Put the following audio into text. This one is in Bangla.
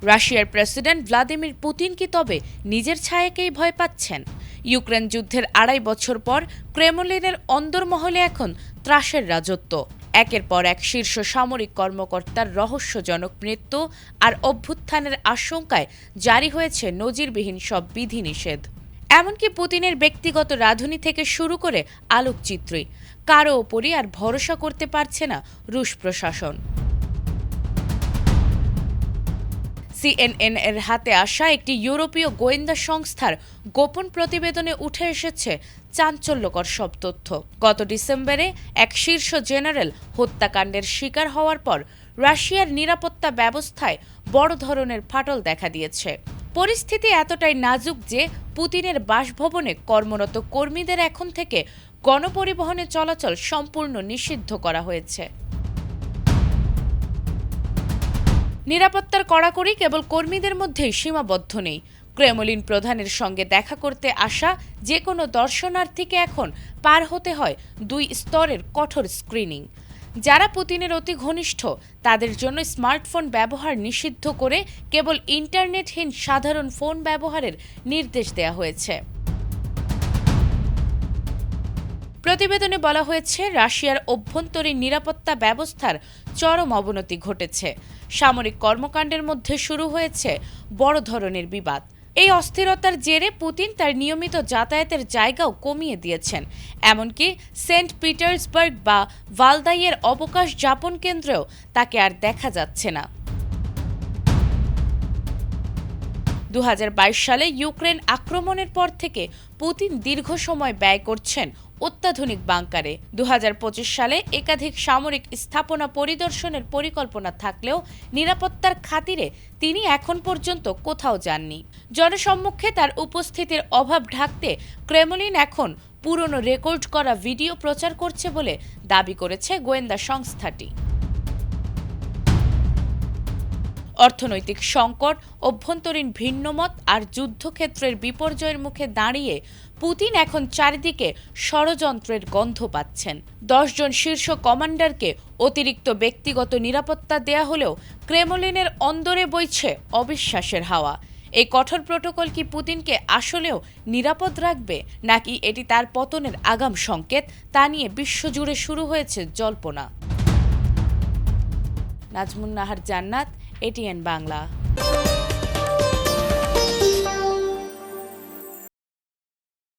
রাশিয়ার প্রেসিডেন্ট ভ্লাদিমির পুতিন কি তবে নিজের ছায়াকেই ভয় পাচ্ছেন? ইউক্রেন যুদ্ধের ২.৫ বছর পর ক্রেমলিনের অন্দরমহলে এখন ত্রাসের রাজত্ব। একের পর এক শীর্ষ সামরিক কর্মকর্তার রহস্যজনক মৃত্যু আর অভ্যুত্থানের আশঙ্কায় জারি হয়েছে নজিরবিহীন সব বিধিনিষেধ। এমনকি পুতিনের ব্যক্তিগত রাঁধুনি থেকে শুরু করে আলোকচিত্রী কারো ওপরই আর ভরসা করতে পারছে না রুশ প্রশাসন। সিএনএন এর হাতে আসা একটি ইউরোপীয় গোয়েন্দা সংস্থার গোপন প্রতিবেদনে উঠে এসেছে চাঞ্চল্যকর সব তথ্য। গত ডিসেম্বরে এক শীর্ষ জেনারেল হত্যাকাণ্ডের শিকার হওয়ার পর রাশিয়ার নিরাপত্তা ব্যবস্থায় বড় ধরনের ফাটল দেখা দিয়েছে। পরিস্থিতি এতটাই নাজুক যে পুতিনের বাসভবনে কর্মরত কর্মীদের এখন থেকে গণপরিবহনে চলাচল সম্পূর্ণ নিষিদ্ধ করা হয়েছে। নিরাপত্তার কড়াকড়ি কেবল কর্মীদের মধ্যেই সীমাবদ্ধ নেই। ক্রেমলিন প্রধানের সঙ্গে দেখা করতে আসা যে কোনো দর্শনার্থীকে এখন পার হতে হয় ২ স্তরের কঠোর স্ক্রিনিং। যারা পুতিনের অতি ঘনিষ্ঠ তাদের জন্য স্মার্টফোন ব্যবহার নিষিদ্ধ করে কেবল ইন্টারনেটহীন সাধারণ ফোন ব্যবহারের নির্দেশ দেওয়া হয়েছে। প্রতিবেদনে বলা হয়েছে, রাশিয়ার অভ্যন্তরীণ নিরাপত্তা ব্যবস্থার চরম অবনতি ঘটেছে। সামরিক কর্মকাণ্ডের মধ্যে শুরু হয়েছে বড় ধরনের বিবাদ। এই অস্থিরতার জেরে পুতিন তার নিয়মিত যাতায়াতের জায়গাও কমিয়ে দিয়েছেন। এমনকি সেন্ট পিটার্সবার্গ বা ভালদাইয়ের অবকাশ যাপন কেন্দ্রেও তাকে আর দেখা যাচ্ছে না। ২০২২ সালে ইউক্রেন আক্রমণের পর থেকে পুতিন দীর্ঘ সময় ব্যয় করছেন অত্যাধুনিক বাংকারে। ২০২৫ সালে একাধিক সামরিক স্থাপনা পরিদর্শনের পরিকল্পনা থাকলেও নিরাপত্তার খাতিরে তিনি এখন পর্যন্ত কোথাও যাননি। জনসম্মুখে তার উপস্থিতির অভাব ঢাকতে ক্রেমলিন এখন পুরনো রেকর্ড করা ভিডিও প্রচার করছে বলে দাবি করেছে গোয়েন্দা সংস্থাটি। অর্থনৈতিক সংকট, অভ্যন্তরীণ ভিন্নমত আর যুদ্ধক্ষেত্রের বিপর্যয়ের মুখে দাঁড়িয়ে পুতিন এখন চারিদিকে ষড়যন্ত্রের গন্ধ পাচ্ছেন। ১০ জন শীর্ষ কমান্ডারকে অতিরিক্ত ব্যক্তিগত নিরাপত্তা দেয়া হলেও ক্রেমলিনের অন্দরে বইছে অবিশ্বাসের হাওয়া। এই কঠোর প্রোটোকল কি পুতিনকে আসলেও নিরাপদ রাখবে, নাকি এটি তার পতনের আগাম সংকেত, তা নিয়ে বিশ্বজুড়ে শুরু হয়েছে জল্পনা। নাজমুন নাহার জান্নাত, এটিএন বাংলা।